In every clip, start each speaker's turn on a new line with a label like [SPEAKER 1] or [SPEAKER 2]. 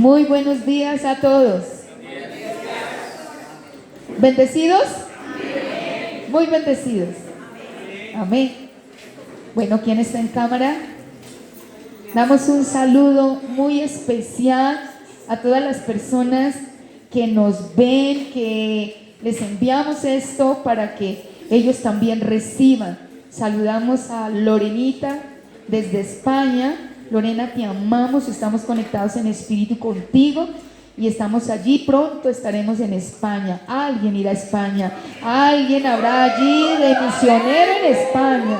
[SPEAKER 1] Muy buenos días a todos. ¿Bendecidos? Muy bendecidos. Amén. Bueno, ¿quién está en cámara? Damos un saludo muy especial a todas las personas que nos ven, que les enviamos esto para que ellos también reciban. Saludamos a Lorenita desde España. Lorena, te amamos, estamos conectados en espíritu contigo y estamos allí, pronto estaremos en España. Alguien irá a España, alguien habrá allí de misionero en España.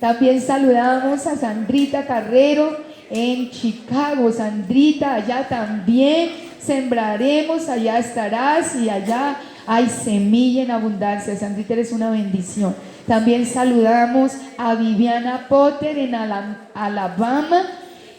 [SPEAKER 1] También saludamos a Sandrita Carrero en Chicago. Sandrita, allá también sembraremos, allá estarás y allá hay semilla en abundancia. Sandrita, eres una bendición. También saludamos a Viviana Potter en Alabama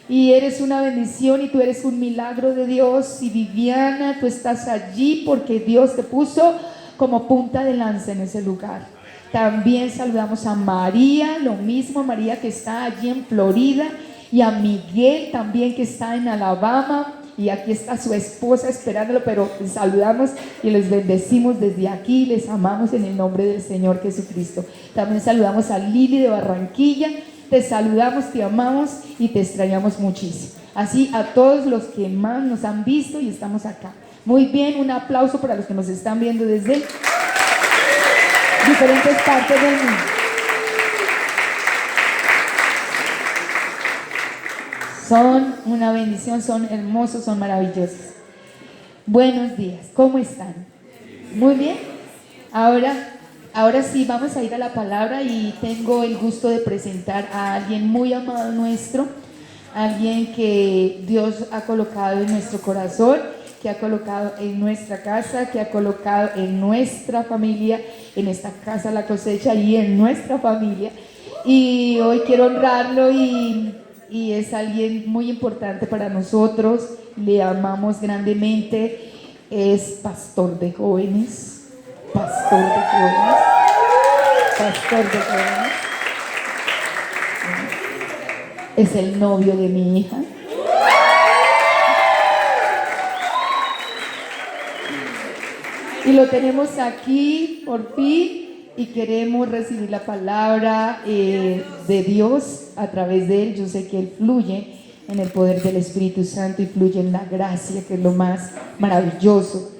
[SPEAKER 1] y eres una bendición y tú eres un milagro de Dios. Y Viviana, tú estás allí porque Dios te puso como punta de lanza en ese lugar. También saludamos a María, lo mismo, María que está allí en Florida, y a Miguel también que está en Alabama, y aquí está su esposa esperándolo, pero les saludamos y les bendecimos desde aquí, les amamos en el nombre del Señor Jesucristo. También saludamos a Lili de Barranquilla, te saludamos, te amamos y te extrañamos muchísimo. Así a todos los que más nos han visto y estamos acá. Muy bien, un aplauso para los que nos están viendo desde diferentes partes del mundo. Son una bendición, son hermosos, son maravillosos. Buenos días, ¿cómo están? Muy bien. Ahora sí, vamos a ir a la palabra y tengo el gusto de presentar a alguien muy amado nuestro, alguien que Dios ha colocado en nuestro corazón, que ha colocado en nuestra casa, que ha colocado en nuestra familia, en esta casa La Cosecha y en nuestra familia. Y hoy quiero honrarlo y es alguien muy importante para nosotros, le amamos grandemente, es pastor de jóvenes, es el novio de mi hija. Y lo tenemos aquí por fin y queremos recibir la palabra de Dios a través de él. Yo sé que él fluye en el poder del Espíritu Santo y fluye en la gracia, que es lo más maravilloso.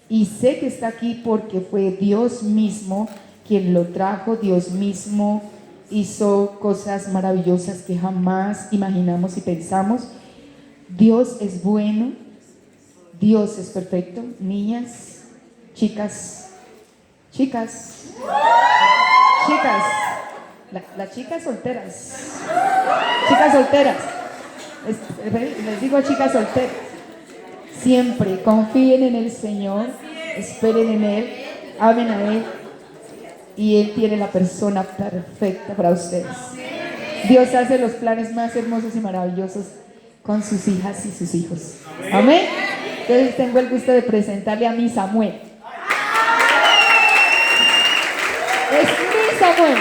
[SPEAKER 1] Y sé que está aquí porque fue Dios mismo quien lo trajo. Dios mismo hizo cosas maravillosas que jamás imaginamos y pensamos. Dios es bueno, Dios es perfecto. Niñas, chicas, las chicas solteras, les digo chicas solteras, siempre confíen en el Señor, esperen en Él, amen a Él y Él tiene la persona perfecta para ustedes. Dios hace los planes más hermosos y maravillosos con sus hijas y sus hijos. Amén. Entonces tengo el gusto de presentarle a mi Samuel. Es mi Samuel.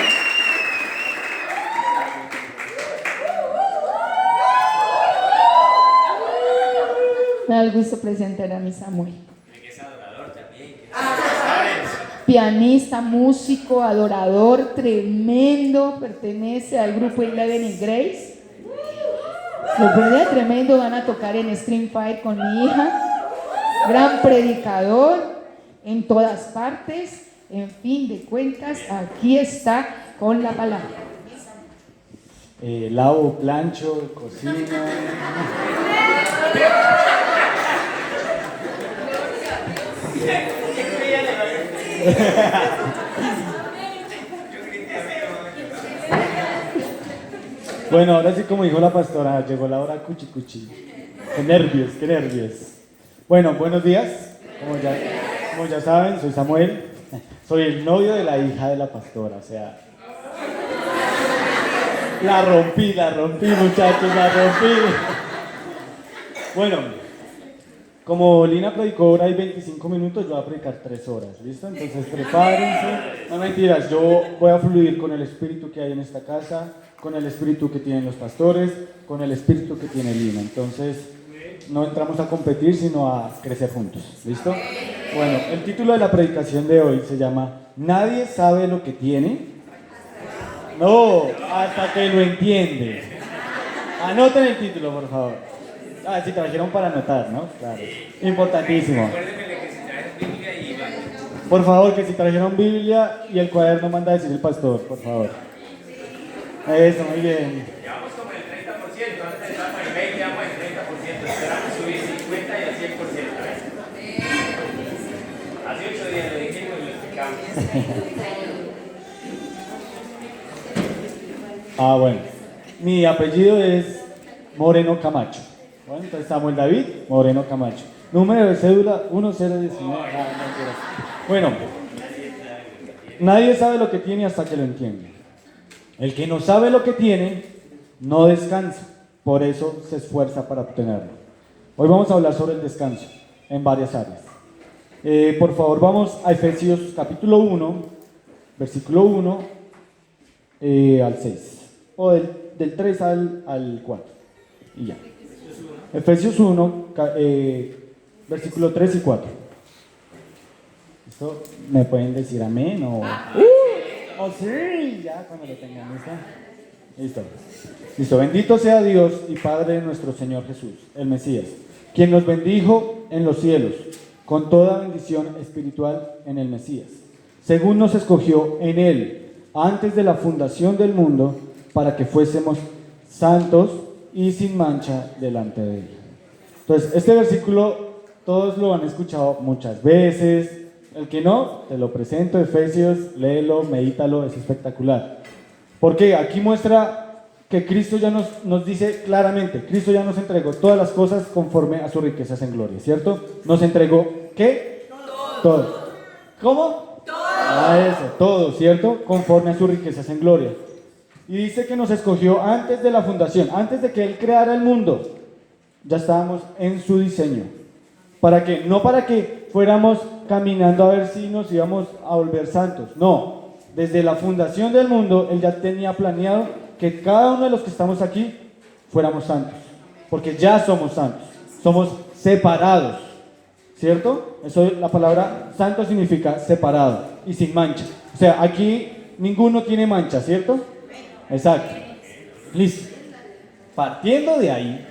[SPEAKER 1] Me da el gusto presentar a mi Samuel.
[SPEAKER 2] Es adorador también.
[SPEAKER 1] Pianista, músico, adorador, tremendo, pertenece al grupo Eleven y Grace. Lo pone tremendo, van a tocar en Stream Fire con mi hija. Gran predicador en todas partes. En fin de cuentas, aquí está con la palabra.
[SPEAKER 3] Lavo, plancho, cocino. Bueno, ahora sí, como dijo la pastora, llegó la hora cuchi cuchi. Qué nervios, qué nervios. Bueno, buenos días. Como ya saben, soy Samuel. Soy el novio de la hija de la pastora, o sea... La rompí, muchachos, la rompí. Bueno, como Lina predicó hora y 25 minutos, yo voy a predicar 3 horas, ¿listo? Entonces prepárense. No mentiras, yo voy a fluir con el espíritu que hay en esta casa, con el espíritu que tienen los pastores, con el espíritu que tiene Lina. Entonces, que no entramos a competir, sino a crecer juntos. ¿Listo? Bueno, el título de la predicación de hoy se llama ¿Nadie sabe lo que tiene? No, hasta que lo entiende. Anoten el título, por favor. Ah, si trajeron para anotar, ¿no? Claro. Importantísimo.
[SPEAKER 2] Recuérdenme que si traes Biblia y va.
[SPEAKER 3] Por favor, que si trajeron Biblia y el cuaderno manda a decir el pastor, por favor. Eso, muy bien.
[SPEAKER 2] Llevamos como el 30%, antes estábamos en 20, vamos en 30%. Esperamos subir 50 y al 100%. Hace 8 días lo dijimos y lo explicamos.
[SPEAKER 3] Ah, bueno. Mi apellido es Moreno Camacho. Bueno, entonces Samuel David Moreno Camacho. Número de cédula 1019. Bueno, nadie sabe lo que tiene hasta que lo entiende. El que no sabe lo que tiene, no descansa. Por eso se esfuerza para obtenerlo. Hoy vamos a hablar sobre el descanso en varias áreas. Por favor, vamos a Efesios capítulo 1, versículo 1 al 6. O del 3 al 4. Y ya. Efesios 1, versículo 3 y 4. ¿Listo? ¿Me pueden decir amén o...? ¡Oh, sí! Ya, cuando lo tengan, ¿listo? Listo. Listo. Bendito sea Dios y Padre de nuestro Señor Jesús, el Mesías, quien nos bendijo en los cielos, con toda bendición espiritual en el Mesías, según nos escogió en Él, antes de la fundación del mundo, para que fuésemos santos y sin mancha delante de Él. Entonces, este versículo todos lo han escuchado muchas veces. El que no, te lo presento, Efesios, léelo, medítalo, es espectacular. Porque aquí muestra que Cristo ya nos dice claramente, Cristo ya nos entregó todas las cosas conforme a sus riquezas en gloria, ¿cierto? Nos entregó, ¿qué? Todo. ¿Cómo? Todo. Ah, eso, todo, ¿cierto? Conforme a sus riquezas en gloria. Y dice que nos escogió antes de la fundación, antes de que Él creara el mundo. Ya estábamos en su diseño. ¿Para qué? No para que fuéramos caminando a ver si nos íbamos a volver santos. No, desde la fundación del mundo, Él ya tenía planeado que cada uno de los que estamos aquí fuéramos santos. Porque ya somos santos. Somos separados. ¿Cierto? Eso, la palabra santo significa separado y sin mancha. O sea, aquí ninguno tiene mancha, ¿cierto? Exacto. Listo. Partiendo de ahí,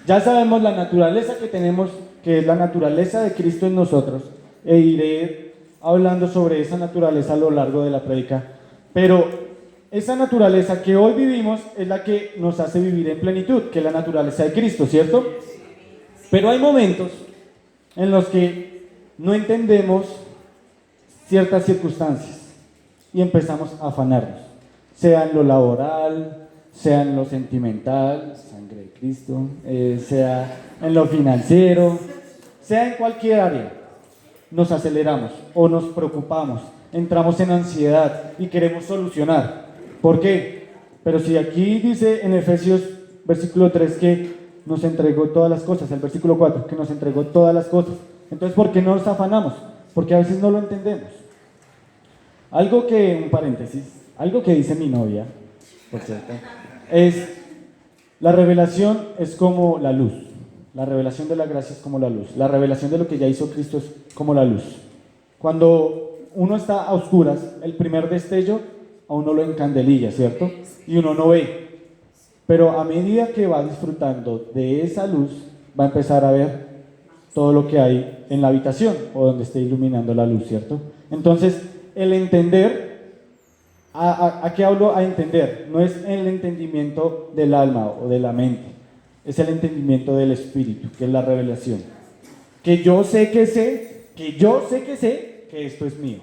[SPEAKER 3] ya sabemos la naturaleza que tenemos, que es la naturaleza de Cristo en nosotros, e iré hablando sobre esa naturaleza a lo largo de la prédica. Pero esa naturaleza que hoy vivimos es la que nos hace vivir en plenitud, que es la naturaleza de Cristo, ¿cierto? Pero hay momentos en los que no entendemos ciertas circunstancias y empezamos a afanarnos. Sea en lo laboral, sea en lo sentimental, sangre de Cristo, sea en lo financiero, sea en cualquier área. Nos aceleramos o nos preocupamos, entramos en ansiedad y queremos solucionar. ¿Por qué? Pero si aquí dice en Efesios versículo 3 que nos entregó todas las cosas, el versículo 4 que nos entregó todas las cosas, entonces ¿por qué no nos afanamos? Porque a veces no lo entendemos. Un paréntesis, algo que dice mi novia, por cierto, es la revelación es como la luz. La revelación de la gracia es como la luz. La revelación de lo que ya hizo Cristo es como la luz. Cuando uno está a oscuras, el primer destello a uno lo encandelilla, ¿cierto? Y uno no ve. Pero a medida que va disfrutando de esa luz, va a empezar a ver todo lo que hay en la habitación o donde esté iluminando la luz, ¿cierto? Entonces, el entender, ¿a qué hablo a entender? No es el entendimiento del alma o de la mente, es el entendimiento del espíritu, que es la revelación. Que yo sé que esto es mío.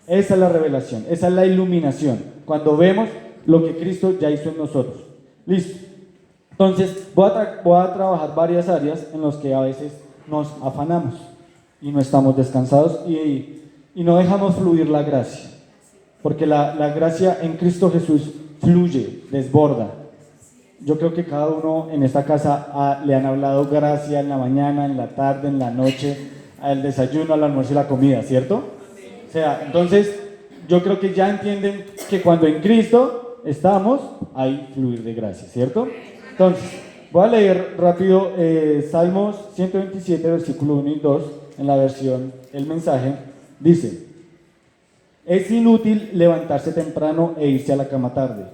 [SPEAKER 3] Esa es la revelación, esa es la iluminación, cuando vemos lo que Cristo ya hizo en nosotros. Listo. Entonces, voy a trabajar varias áreas en las que a veces nos afanamos y no estamos descansados y no dejamos fluir la gracia. Porque la gracia en Cristo Jesús fluye, desborda. Yo creo que cada uno en esta casa le han hablado gracia en la mañana, en la tarde, en la noche, al desayuno, al almuerzo y la comida, ¿cierto? O sea, entonces yo creo que ya entienden que cuando en Cristo estamos, hay fluir de gracia, ¿cierto? Entonces, Voy a leer rápido Salmos 127, versículo 1 y 2, en la versión El Mensaje. Dice: es inútil levantarse temprano e irse a la cama tarde,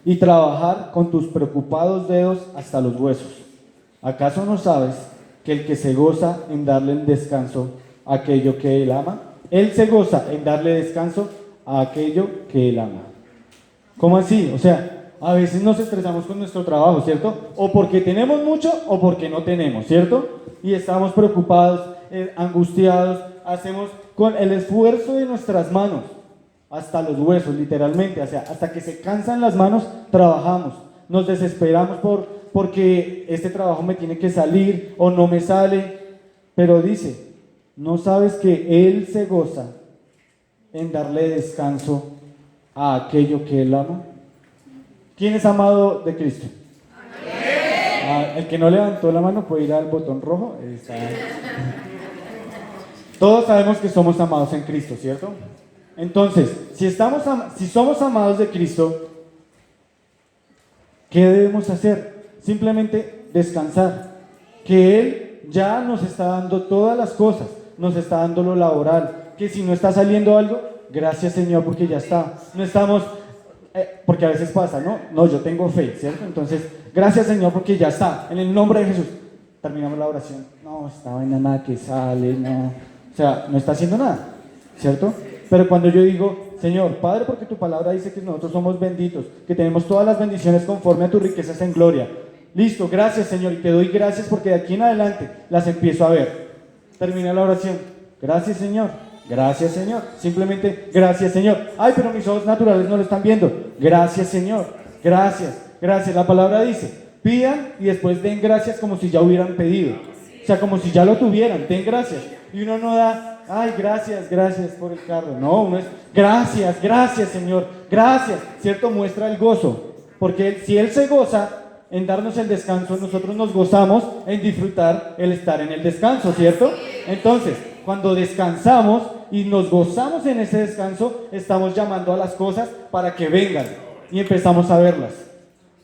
[SPEAKER 3] y trabajar con tus preocupados dedos hasta los huesos. ¿Acaso no sabes que el que se goza en darle el descanso a aquello que él ama, él se goza en darle descanso a aquello que él ama? ¿Cómo así? O sea, a veces nos estresamos con nuestro trabajo, ¿cierto? O porque tenemos mucho o porque no tenemos, ¿cierto? Y estamos preocupados, angustiados, hacemos con el esfuerzo de nuestras manos hasta los huesos, literalmente, o sea, hasta que se cansan las manos, trabajamos, nos desesperamos porque este trabajo me tiene que salir o no me sale, pero dice, ¿no sabes que Él se goza en darle descanso a aquello que Él ama? ¿Quién es amado de Cristo? El que no levantó la mano puede ir al botón rojo. Todos sabemos que somos amados en Cristo, ¿cierto? Entonces, si somos amados de Cristo, ¿qué debemos hacer? Simplemente descansar. Que Él ya nos está dando todas las cosas, nos está dando lo laboral. Que si no está saliendo algo, gracias Señor porque ya está. No estamos, porque a veces pasa, ¿no? No, yo tengo fe, ¿cierto? Entonces, gracias Señor porque ya está. En el nombre de Jesús. Terminamos la oración. No, esta vaina nada que sale, no. O sea, no está haciendo nada, ¿cierto? Pero cuando yo digo, Señor, Padre, porque tu palabra dice que nosotros somos benditos, que tenemos todas las bendiciones conforme a tus riquezas en gloria. Listo, gracias Señor, y te doy gracias porque de aquí en adelante las empiezo a ver. Termina la oración. Gracias Señor, gracias Señor. Simplemente, gracias Señor. Ay, pero mis ojos naturales no lo están viendo. Gracias Señor, gracias, gracias. La palabra dice, pidan y después den gracias como si ya hubieran pedido. O sea, como si ya lo tuvieran, den gracias. Y uno no da, ay, gracias, gracias por el carro. No, uno es, gracias, gracias Señor, gracias, ¿cierto? Muestra el gozo, porque si Él se goza en darnos el descanso, nosotros nos gozamos en disfrutar el estar en el descanso, ¿cierto? Entonces, cuando descansamos y nos gozamos en ese descanso, estamos llamando a las cosas para que vengan y empezamos a verlas.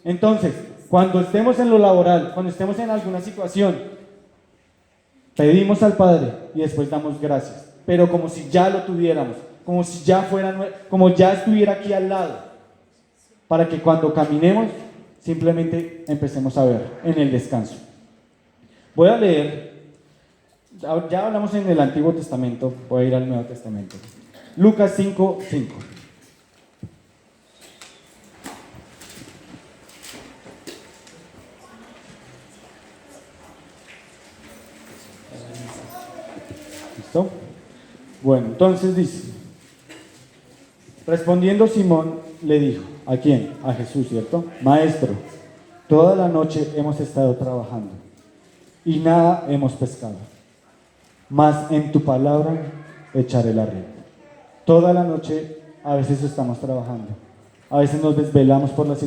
[SPEAKER 3] Entonces, cuando estemos en lo laboral, cuando estemos en alguna situación, pedimos al Padre y después damos gracias, pero como si ya lo tuviéramos, como si ya fuera, como ya estuviera aquí al lado, para que cuando caminemos simplemente empecemos a ver en el descanso. Voy a leer, ya hablamos en el Antiguo Testamento, voy a ir al Nuevo Testamento. Lucas 5:5. ¿Listo? Bueno, entonces dice, respondiendo Simón le dijo, ¿a quién? A Jesús, ¿cierto? Maestro, toda la noche hemos estado trabajando y nada hemos pescado, mas en tu palabra echaré la red. Toda la noche a veces estamos trabajando, a veces nos desvelamos por las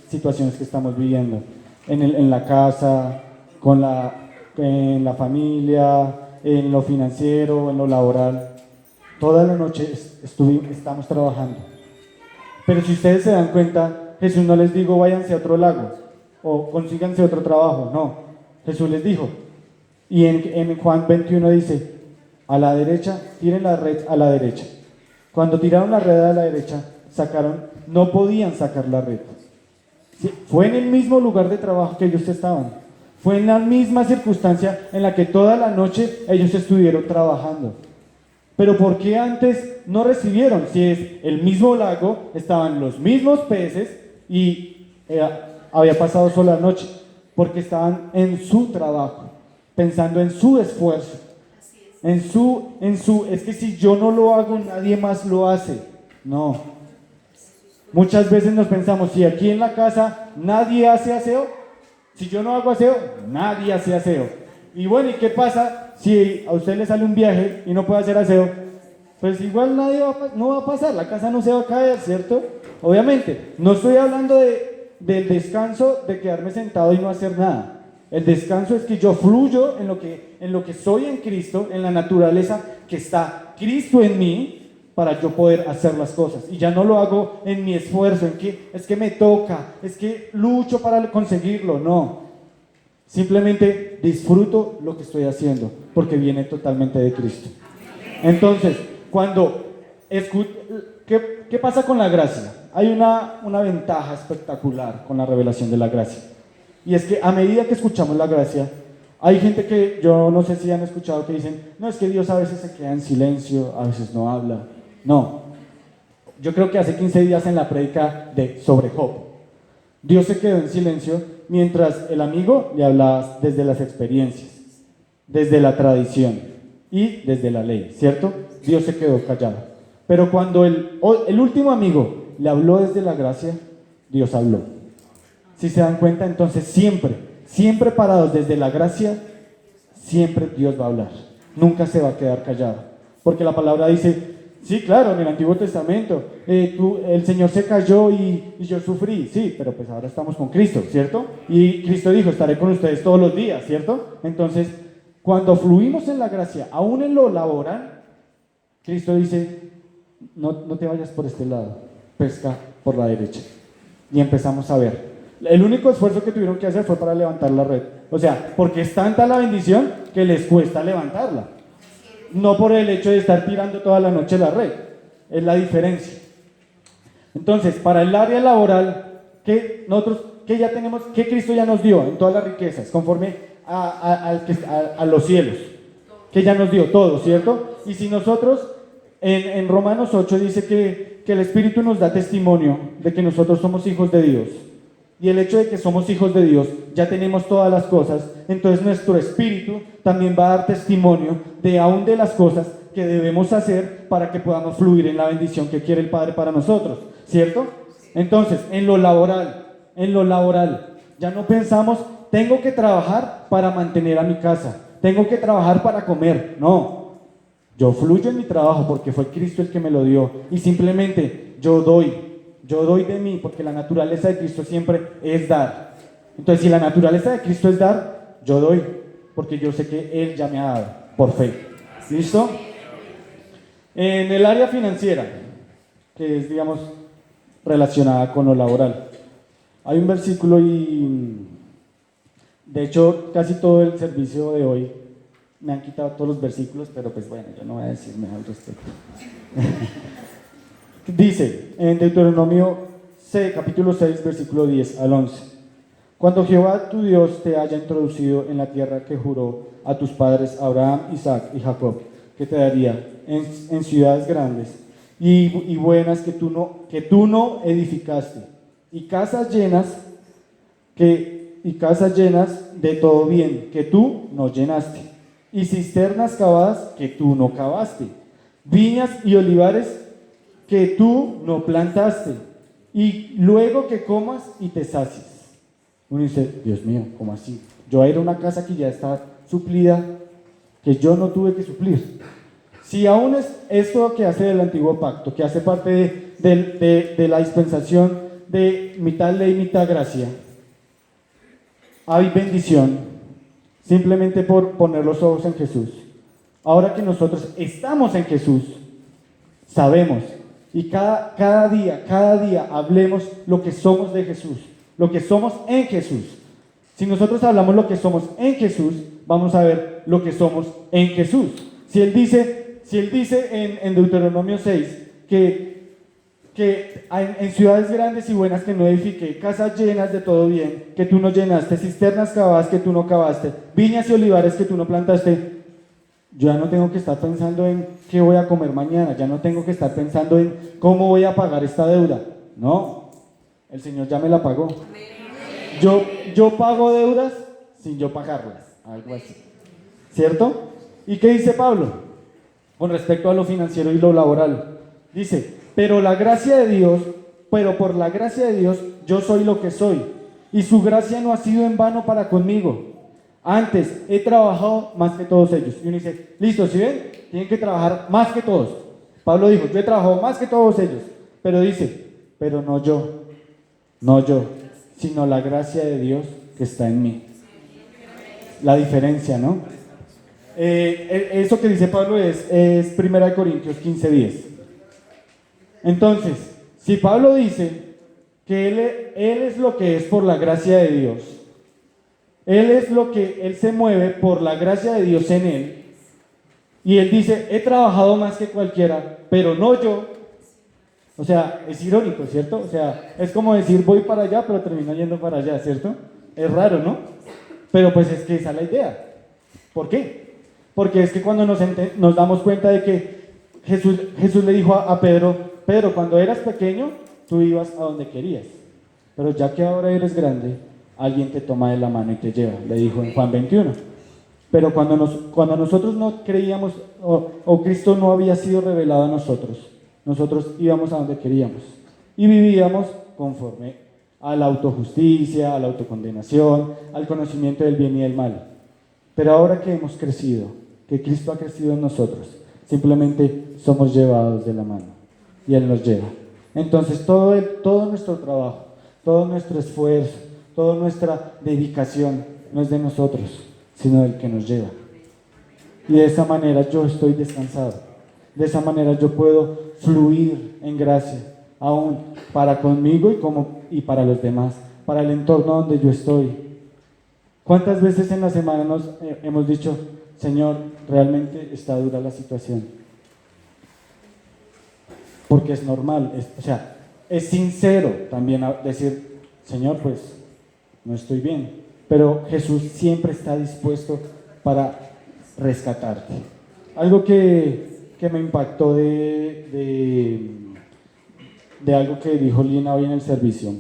[SPEAKER 3] situaciones que estamos viviendo, en la casa, en la familia, en lo financiero, en lo laboral. Toda la noche estamos trabajando. Pero si ustedes se dan cuenta, Jesús no les dijo váyanse a otro lago o consíganse otro trabajo, no. Jesús les dijo, y en Juan 21 dice, a la derecha, tiren la red a la derecha. Cuando tiraron la red a la derecha, no podían sacar la red. Sí, fue en el mismo lugar de trabajo que ellos estaban. Fue en la misma circunstancia en la que toda la noche ellos estuvieron trabajando. Pero ¿por qué antes no recibieron? Si es el mismo lago, estaban los mismos peces y había pasado solo la noche. Porque estaban en su trabajo, pensando en su esfuerzo. Es que si yo no lo hago, nadie más lo hace. No. Muchas veces nos pensamos, si aquí en la casa nadie hace aseo, si yo no hago aseo, nadie hace aseo. Y bueno, ¿y qué pasa si a usted le sale un viaje y no puede hacer aseo? Pues igual no va a pasar, la casa no se va a caer, ¿cierto? Obviamente, no estoy hablando del descanso de quedarme sentado y no hacer nada. El descanso es que yo fluyo en lo que soy en Cristo, en la naturaleza que está Cristo en mí, para yo poder hacer las cosas. Y ya no lo hago en mi esfuerzo, en que es que me toca, es que lucho para conseguirlo, no. Simplemente disfruto lo que estoy haciendo porque viene totalmente de Cristo. Entonces, ¿qué pasa con la gracia? Hay una ventaja espectacular con la revelación de la gracia. Y es que a medida que escuchamos la gracia, hay gente que yo no sé si han escuchado que dicen, no, es que Dios a veces se queda en silencio, a veces no habla. No, yo creo que hace 15 días en la prédica sobre Job, Dios se quedó en silencio mientras el amigo le hablaba desde las experiencias, desde la tradición y desde la ley, ¿cierto? Dios se quedó callado. Pero cuando el último amigo le habló desde la gracia, Dios habló. Si se dan cuenta, entonces siempre parados desde la gracia, siempre Dios va a hablar. Nunca se va a quedar callado. Porque la palabra dice, sí, claro, en el Antiguo Testamento, el Señor se cayó y yo sufrí, sí, pero pues ahora estamos con Cristo, ¿cierto? Y Cristo dijo, estaré con ustedes todos los días, ¿cierto? Entonces, cuando fluimos en la gracia, aún en lo laboral, Cristo dice, no te vayas por este lado, pesca por la derecha. Y empezamos a ver. El único esfuerzo que tuvieron que hacer fue para levantar la red. O sea, porque es tanta la bendición que les cuesta levantarla. No por el hecho de estar tirando toda la noche la red. Es la diferencia. Entonces, para el área laboral, que ya tenemos, que Cristo ya nos dio en todas las riquezas, conforme a los cielos, que ya nos dio todo, ¿cierto? Y si nosotros, en Romanos 8 dice que el Espíritu nos da testimonio de que nosotros somos hijos de Dios. Y el hecho de que somos hijos de Dios, ya tenemos todas las cosas, entonces nuestro espíritu también va a dar testimonio de aún de las cosas que debemos hacer para que podamos fluir en la bendición que quiere el Padre para nosotros, ¿cierto? Entonces, en lo laboral, ya no pensamos, tengo que trabajar para mantener a mi casa, tengo que trabajar para comer, no. Yo fluyo en mi trabajo porque fue Cristo el que me lo dio y simplemente yo doy de mí, porque la naturaleza de Cristo siempre es dar. Entonces, si la naturaleza de Cristo es dar, yo doy, porque yo sé que Él ya me ha dado, por fe. ¿Listo? En el área financiera, que es, digamos, relacionada con lo laboral, hay un versículo y, de hecho, casi todo el servicio de hoy me han quitado todos los versículos, pero pues bueno, yo no voy a decir mejor al respecto. Dice en Deuteronomio capítulo 6, versículo 10 al 11: Cuando Jehová tu Dios te haya introducido en la tierra que juró a tus padres Abraham, Isaac y Jacob, que te daría en ciudades grandes y buenas que tú no edificaste, y casas llenas de todo bien que tú no llenaste, y cisternas cavadas que tú no cavaste, viñas y olivares que tú no plantaste, y luego que comas y te sacies. Uno dice, Dios mío, ¿cómo así? Yo era una casa que ya está suplida, que yo no tuve que suplir. Si aún es esto que hace del antiguo pacto, que hace parte de la dispensación de mitad ley, mitad gracia, hay bendición simplemente por poner los ojos en Jesús. Ahora que nosotros estamos en Jesús, sabemos. Y cada día hablemos lo que somos de Jesús, lo que somos en Jesús. Si nosotros hablamos lo que somos en Jesús, vamos a ver lo que somos en Jesús. Si Él dice en Deuteronomio 6 que en ciudades grandes y buenas que no edifiqué, casas llenas de todo bien que tú no llenaste, cisternas cavadas que tú no cavaste, viñas y olivares que tú no plantaste, yo ya no tengo que estar pensando en qué voy a comer mañana, ya no tengo que estar pensando en cómo voy a pagar esta deuda. No, el Señor ya me la pagó. Yo pago deudas sin yo pagarlas, algo así. ¿Cierto? ¿Y qué dice Pablo con respecto a lo financiero y lo laboral? Dice, pero por la gracia de Dios yo soy lo que soy, y su gracia no ha sido en vano para conmigo. Antes he trabajado más que todos ellos. Y uno dice, listo, ¿sí ven? Tienen que trabajar más que todos. Pablo dijo, yo he trabajado más que todos ellos. Pero dice, pero no yo, sino la gracia de Dios que está en mí. La diferencia, ¿no? Eso que dice Pablo es 1 Corintios 15:10. Entonces, si Pablo dice que él es lo que es por la gracia de Dios, Él es lo que Él se mueve por la gracia de Dios en Él. Y Él dice, he trabajado más que cualquiera, pero no yo. O sea, es irónico, ¿cierto? O sea, es como decir, voy para allá, pero termino yendo para allá, ¿cierto? Es raro, ¿no? Pero pues es que esa es la idea. ¿Por qué? Porque es que cuando nos damos cuenta de que Jesús le dijo a Pedro, Pedro, cuando eras pequeño, tú ibas a donde querías. Pero ya que ahora eres grande, alguien te toma de la mano y te lleva, le dijo en Juan 21. Pero cuando nosotros no creíamos, o Cristo no había sido revelado a nosotros íbamos a donde queríamos. Y vivíamos conforme a la autojusticia, a la autocondenación, al conocimiento del bien y del mal. Pero ahora que hemos crecido, que Cristo ha crecido en nosotros, simplemente somos llevados de la mano y Él nos lleva. Entonces todo nuestro trabajo, todo nuestro esfuerzo, toda nuestra dedicación no es de nosotros, sino del que nos lleva. Y de esa manera yo estoy descansado. De esa manera yo puedo fluir en gracia, aún para conmigo y para los demás, para el entorno donde yo estoy. ¿Cuántas veces en la semana hemos dicho, Señor, realmente está dura la situación? Porque es normal, es sincero también decir, Señor, pues no estoy bien. Pero Jesús siempre está dispuesto para rescatarte. Algo que me impactó de algo que dijo Lina hoy en el servicio,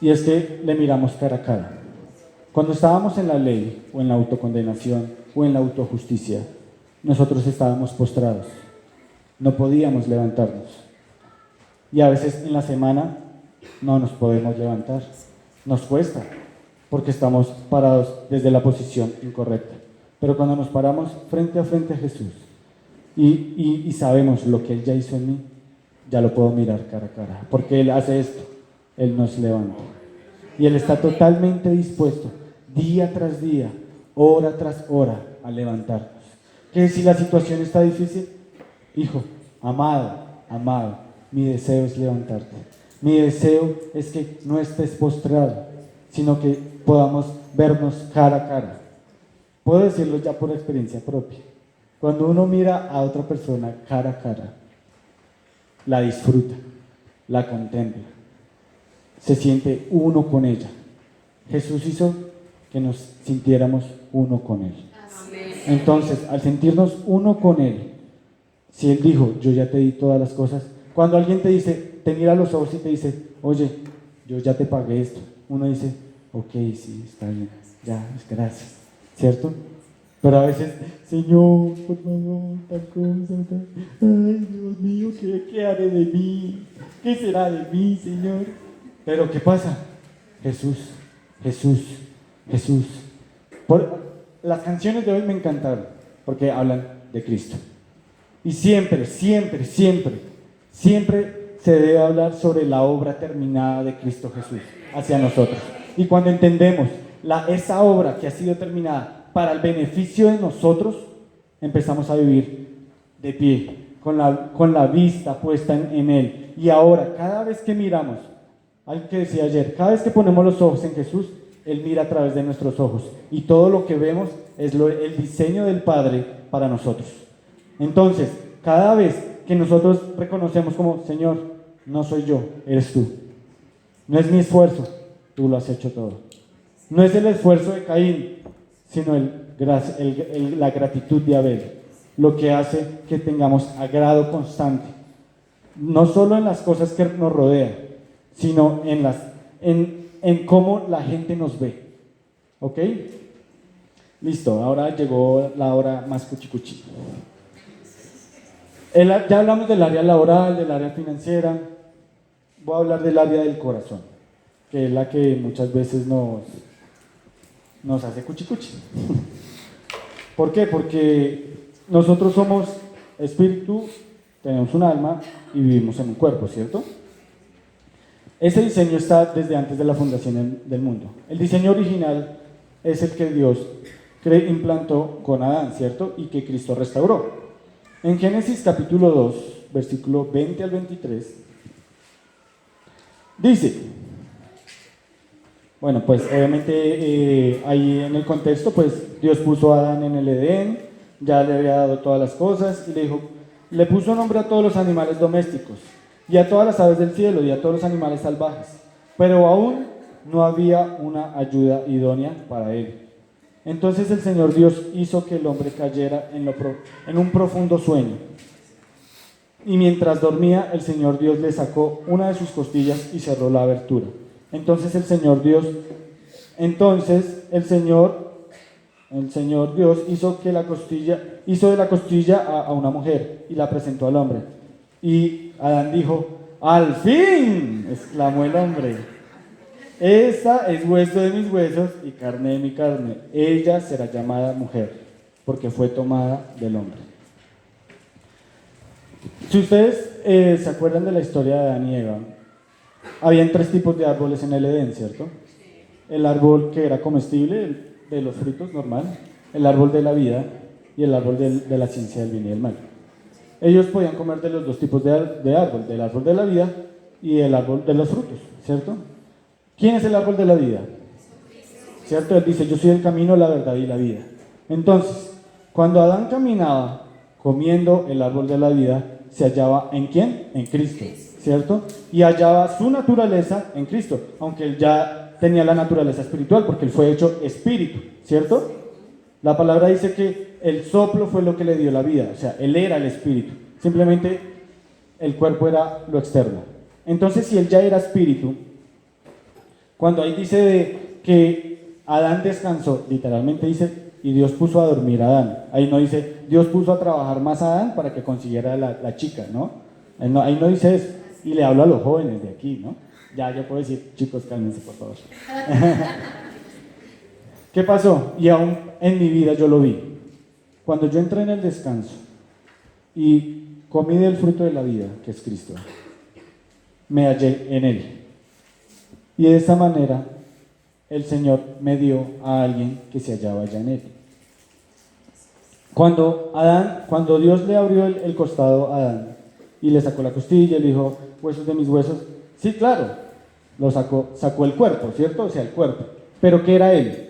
[SPEAKER 3] y es que le miramos cara a cara. Cuando estábamos en la ley, o en la autocondenación, o en la autojusticia, nosotros estábamos postrados, no podíamos levantarnos. Y a veces en la semana no nos podemos levantar, nos cuesta, porque estamos parados desde la posición incorrecta. Pero cuando nos paramos frente a Jesús y sabemos lo que Él ya hizo en mí, ya lo puedo mirar cara a cara, porque Él hace esto, Él nos levanta. Y Él está totalmente dispuesto, día tras día, hora tras hora, a levantarnos. Que si la situación está difícil, hijo, amado, mi deseo es levantarte. Mi deseo es que no estés postrado, sino que podamos vernos cara a cara. Puedo decirlo ya por experiencia propia. Cuando uno mira a otra persona cara a cara, la disfruta, la contempla, se siente uno con ella. Jesús hizo que nos sintiéramos uno con Él. Entonces, al sentirnos uno con Él, si Él dijo, yo ya te di todas las cosas, cuando alguien te dice, te mira a los ojos y te dice, oye, yo ya te pagué esto, uno dice, ok, sí, está bien, ya, gracias, ¿cierto? Pero a veces, Señor, por favor, tal cosa, tal. Ay, Dios mío, ¿qué haré de mí? ¿Qué será de mí, Señor? Pero ¿qué pasa? Jesús. Las canciones de hoy me encantaron, porque hablan de Cristo. Y siempre se debe hablar sobre la obra terminada de Cristo Jesús hacia nosotros. Y cuando entendemos esa obra que ha sido terminada para el beneficio de nosotros, empezamos a vivir de pie, con la vista puesta en Él. Y ahora, cada vez que miramos, algo que decía ayer, cada vez que ponemos los ojos en Jesús, Él mira a través de nuestros ojos. Y todo lo que vemos es el diseño del Padre para nosotros. Entonces, cada vez que nosotros reconocemos como, Señor, no soy yo, eres tú. No es mi esfuerzo, tú lo has hecho todo. No es el esfuerzo de Caín, sino la gratitud de Abel, lo que hace que tengamos agrado constante, no solo en las cosas que nos rodean, sino en cómo la gente nos ve. ¿Ok? Listo, ahora llegó la hora más cuchicuchi. Ya hablamos del área laboral, del área financiera. Voy a hablar del área del corazón, que es la que muchas veces nos hace cuchicuchi. ¿Por qué? Porque nosotros somos espíritu, tenemos un alma y vivimos en un cuerpo, ¿cierto? Ese diseño está desde antes de la fundación del mundo. El diseño original es el que Dios implantó con Adán, ¿cierto? Y que Cristo restauró. En Génesis capítulo 2, versículo 20 al 23, dice, Bueno, pues obviamente ahí en el contexto, pues Dios puso a Adán en el Edén, ya le había dado todas las cosas y le dijo, le puso nombre a todos los animales domésticos y a todas las aves del cielo y a todos los animales salvajes, pero aún no había una ayuda idónea para él. Entonces el Señor Dios hizo que el hombre cayera en un profundo sueño. Y mientras dormía, el Señor Dios le sacó una de sus costillas y cerró la abertura. Entonces el Señor Dios hizo de la costilla a una mujer y la presentó al hombre. Y Adán dijo, ¡al fin!, exclamó el hombre. Esta es hueso de mis huesos y carne de mi carne. Ella será llamada mujer, porque fue tomada del hombre. Si ustedes se acuerdan de la historia de Adán y Eva, habían 3 tipos de árboles en el Edén, ¿cierto? El árbol que era comestible, de los frutos, normal, el árbol de la vida y el árbol de la ciencia del bien y del mal. Ellos podían comer de los 2 tipos de árbol, del árbol de la vida y el árbol de los frutos, ¿cierto? ¿Quién es el árbol de la vida? ¿Cierto? Él dice, yo soy el camino, la verdad y la vida. Entonces, cuando Adán caminaba comiendo el árbol de la vida, se hallaba ¿en quién? En Cristo, ¿cierto? Y hallaba su naturaleza en Cristo, aunque él ya tenía la naturaleza espiritual, porque él fue hecho espíritu, ¿cierto? La palabra dice que el soplo fue lo que le dio la vida, o sea, él era el espíritu, simplemente el cuerpo era lo externo. Entonces, si él ya era espíritu, cuando ahí dice que Adán descansó, literalmente dice, y Dios puso a dormir a Adán. Ahí no dice, Dios puso a trabajar más a Adán para que consiguiera la chica, ¿no? Ahí no dice eso. Y le hablo a los jóvenes de aquí, ¿no? Ya yo puedo decir, chicos, cálmense, por favor. ¿Qué pasó? Y aún en mi vida yo lo vi. Cuando yo entré en el descanso y comí del fruto de la vida, que es Cristo, me hallé en Él. Y de esta manera el Señor me dio a alguien que se hallaba ya en Él. Cuando Dios le abrió el costado a Adán y le sacó la costilla y le dijo, huesos de mis huesos, sí, claro, lo sacó el cuerpo, ¿cierto? O sea, el cuerpo. ¿Pero qué era él?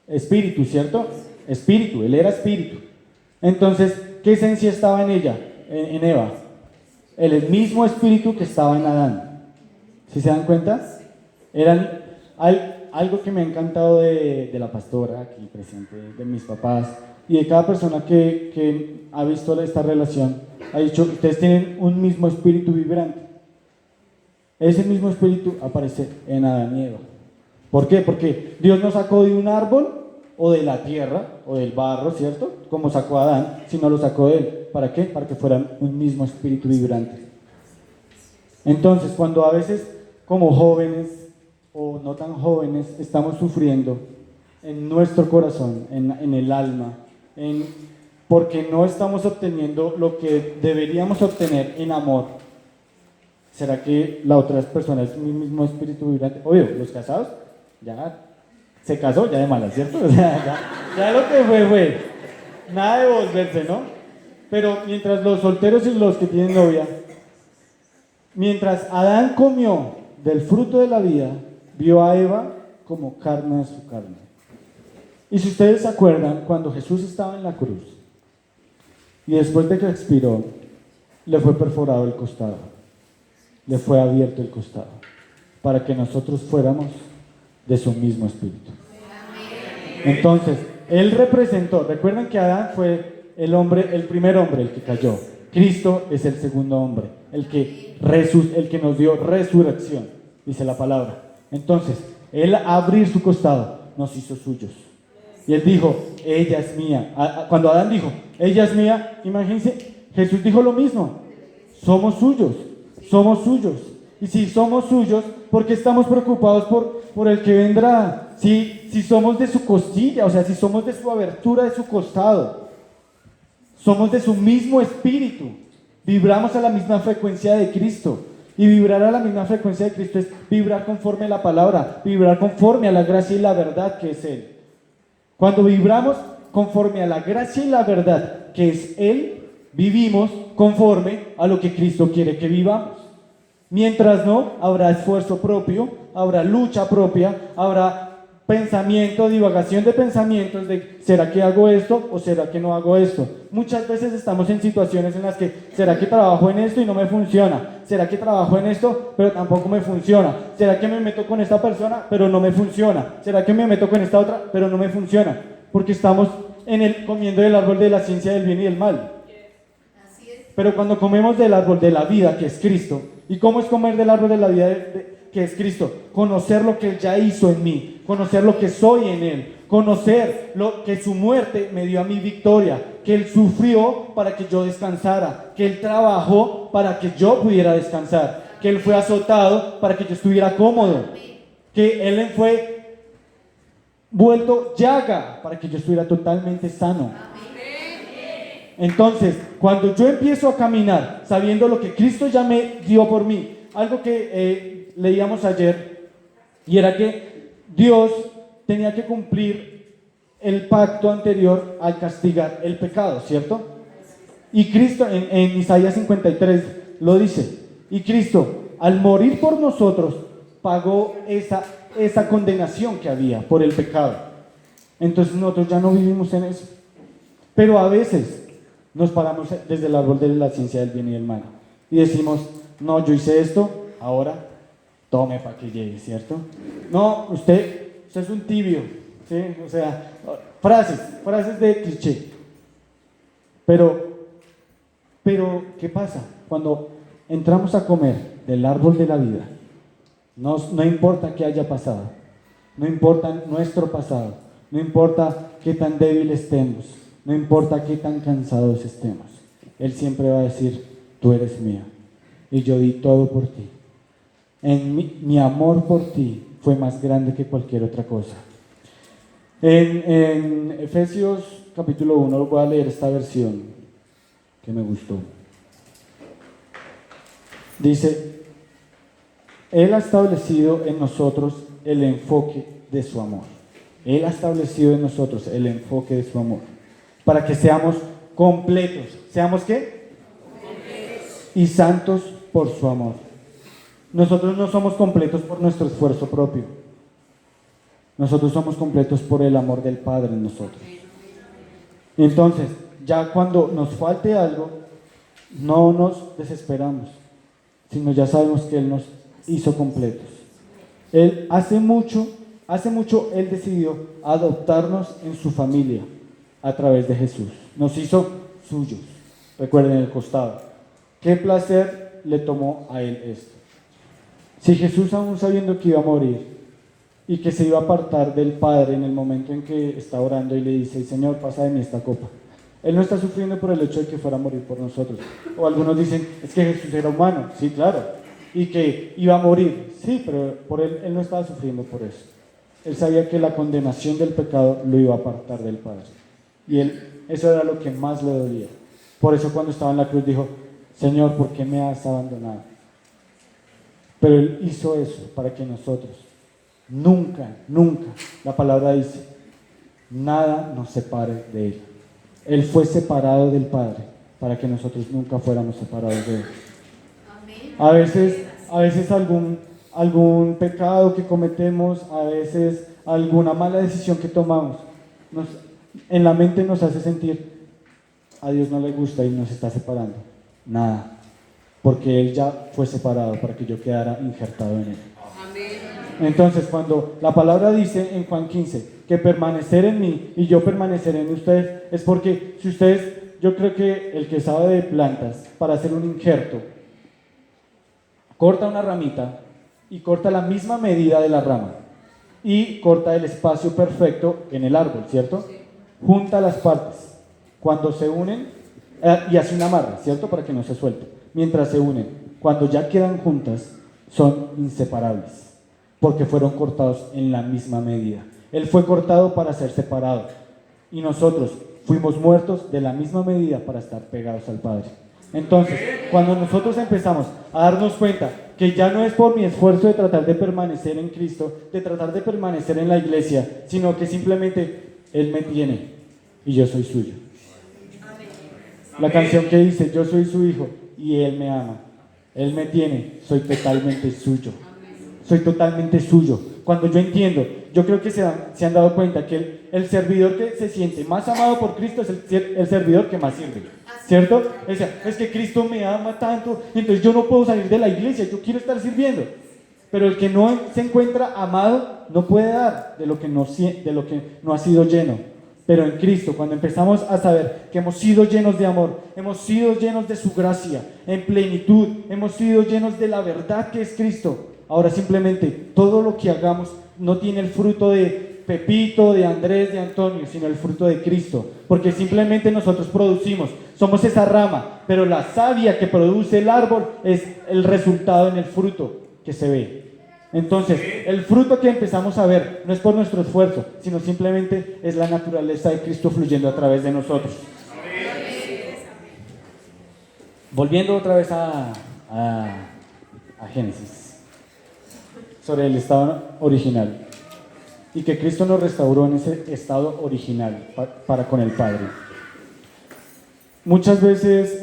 [SPEAKER 3] Espíritu, ¿cierto? Espíritu, él era espíritu. Entonces, ¿qué esencia estaba en ella, en Eva? El mismo espíritu que estaba en Adán. ¿Sí se dan cuenta? Eran algo que me ha encantado de la pastora aquí presente, de mis papás y de cada persona que ha visto esta relación. Ha dicho, ustedes tienen un mismo espíritu vibrante. Ese mismo espíritu aparece en Adán y Eva. ¿Por qué? Porque Dios no sacó de un árbol o de la tierra o del barro, ¿cierto? Como sacó a Adán, sino lo sacó de él. ¿Para qué? Para que fueran un mismo espíritu vibrante. Entonces, cuando a veces como jóvenes o no tan jóvenes estamos sufriendo en nuestro corazón, en el alma, porque no estamos obteniendo lo que deberíamos obtener en amor, ¿será que la otra persona es mi mismo espíritu vibrante? Obvio, los casados, ya se casó, ya de malas, ¿cierto? O sea, ya lo que fue, nada de volverse, ¿no? Pero mientras los solteros y los que tienen novia, mientras Adán comió del fruto de la vida, vio a Eva como carne de su carne. Y si ustedes se acuerdan, cuando Jesús estaba en la cruz, y después de que expiró, le fue perforado el costado, le fue abierto el costado, para que nosotros fuéramos de su mismo espíritu. Entonces, él representó, recuerden que Adán fue el primer hombre, el que cayó. Cristo es el segundo hombre, el que nos dio resurrección, dice la palabra. Entonces, él abrir su costado nos hizo suyos. Y él dijo, ella es mía. Cuando Adán dijo, ella es mía, imagínense, Jesús dijo lo mismo. Somos suyos. Y si somos suyos, ¿por qué estamos preocupados por el que vendrá? Si somos de su costilla, o sea, si somos de su abertura de su costado, somos de su mismo espíritu, vibramos a la misma frecuencia de Cristo. Y vibrar a la misma frecuencia de Cristo es vibrar conforme a la palabra, vibrar conforme a la gracia y la verdad que es Él. Cuando vibramos conforme a la gracia y la verdad que es Él, vivimos conforme a lo que Cristo quiere que vivamos. Mientras no, habrá esfuerzo propio, habrá lucha propia, habrá pensamiento, divagación de pensamientos de ¿será que hago esto o será que no hago esto? Muchas veces estamos en situaciones en las que ¿será que trabajo en esto y no me funciona? ¿Será que trabajo en esto pero tampoco me funciona? ¿Será que me meto con esta persona pero no me funciona? ¿Será que me meto con esta otra pero no me funciona? Porque estamos comiendo del árbol de la ciencia del bien y del mal. Pero cuando comemos del árbol de la vida, que es Cristo, ¿y cómo es comer del árbol de la vida que es Cristo? Conocer lo que Él ya hizo en mí, conocer lo que soy en Él, conocer lo que su muerte me dio a mi victoria, que Él sufrió para que yo descansara, que Él trabajó para que yo pudiera descansar, que Él fue azotado para que yo estuviera cómodo, que Él fue vuelto llaga para que yo estuviera totalmente sano. Entonces, cuando yo empiezo a caminar sabiendo lo que Cristo ya me dio por mí, algo que leíamos ayer, y era que Dios tenía que cumplir el pacto anterior al castigar el pecado, ¿cierto? Y Cristo, en Isaías 53 lo dice, y Cristo, al morir por nosotros, pagó esa condenación que había por el pecado. Entonces nosotros ya no vivimos en eso. Pero a veces nos paramos desde el árbol de la ciencia del bien y del mal y decimos, no, yo hice esto, ahora tome para que llegue, ¿cierto? No, usted es un tibio, ¿sí? O sea, frases de cliché. Pero, ¿qué pasa? Cuando entramos a comer del árbol de la vida, no importa qué haya pasado, no importa nuestro pasado, no importa qué tan débil estemos, no importa qué tan cansados estemos, Él siempre va a decir, tú eres mío, y yo di todo por ti. Mi amor por ti fue más grande que cualquier otra cosa. En Efesios capítulo 1, voy a leer esta versión que me gustó. Dice, Él ha establecido en nosotros el enfoque de su amor. Él ha establecido en nosotros el enfoque de su amor. Para que seamos completos. ¿Seamos qué? Completos. Y santos por su amor. Nosotros no somos completos por nuestro esfuerzo propio. Nosotros somos completos por el amor del Padre en nosotros. Entonces, ya cuando nos falte algo, no nos desesperamos, sino ya sabemos que Él nos hizo completos. Él hace mucho, Él decidió adoptarnos en su familia. A través de Jesús, nos hizo suyos. Recuerden el costado. ¿Qué placer le tomó a Él esto? Si Jesús, aún sabiendo que iba a morir y que se iba a apartar del Padre en el momento en que está orando y le dice, Señor, pasa de mí esta copa, Él no está sufriendo por el hecho de que fuera a morir por nosotros. O algunos dicen, es que Jesús era humano. Sí, claro, y que iba a morir. Sí, pero por Él no estaba sufriendo por eso. Él sabía que la condenación del pecado lo iba a apartar del Padre. Y eso era lo que más le dolía. Por eso cuando estaba en la cruz dijo, Señor, ¿por qué me has abandonado? Pero Él hizo eso para que nosotros nunca, la palabra dice, nada nos separe de Él. Él fue separado del Padre para que nosotros nunca fuéramos separados de Él. A veces algún pecado que cometemos, a veces alguna mala decisión que tomamos, en la mente nos hace sentir, a Dios no le gusta y nos está separando. Nada, porque Él ya fue separado para que yo quedara injertado en Él. Amén. Entonces, cuando la palabra dice en Juan 15 que permanecer en mí y yo permaneceré en ustedes, es porque si ustedes, yo creo que el que sabe de plantas, para hacer un injerto, corta una ramita y corta la misma medida de la rama y corta el espacio perfecto en el árbol, ¿cierto? Junta las partes. Cuando se unen, y hace una amarra, ¿cierto? Para que no se suelte. Mientras se unen, cuando ya quedan juntas, son inseparables, porque fueron cortados en la misma medida. Él fue cortado para ser separado, y nosotros fuimos muertos de la misma medida para estar pegados al Padre. Entonces, cuando nosotros empezamos a darnos cuenta que ya no es por mi esfuerzo de tratar de permanecer en Cristo, de tratar de permanecer en la iglesia, sino que simplemente Él me tiene y yo soy suyo. La canción que dice, yo soy su hijo y Él me ama. Él me tiene, soy totalmente suyo. Soy totalmente suyo. Cuando yo entiendo, yo creo que se han dado cuenta que el servidor que se siente más amado por Cristo es el servidor que más sirve, ¿cierto? O sea, es que Cristo me ama tanto, entonces yo no puedo salir de la iglesia, yo quiero estar sirviendo. Pero el que no se encuentra amado no puede dar de lo que no ha sido lleno. Pero en Cristo, cuando empezamos a saber que hemos sido llenos de amor, hemos sido llenos de su gracia, en plenitud, hemos sido llenos de la verdad que es Cristo, ahora simplemente todo lo que hagamos no tiene el fruto de Pepito, de Andrés, de Antonio, sino el fruto de Cristo. Porque simplemente nosotros producimos, somos esa rama, pero la savia que produce el árbol es el resultado en el fruto que se ve. Entonces, el fruto que empezamos a ver no es por nuestro esfuerzo, sino simplemente es la naturaleza de Cristo fluyendo a través de nosotros. Volviendo otra vez a Génesis, sobre el estado original, y que Cristo nos restauró en ese estado original para con el Padre. Muchas veces,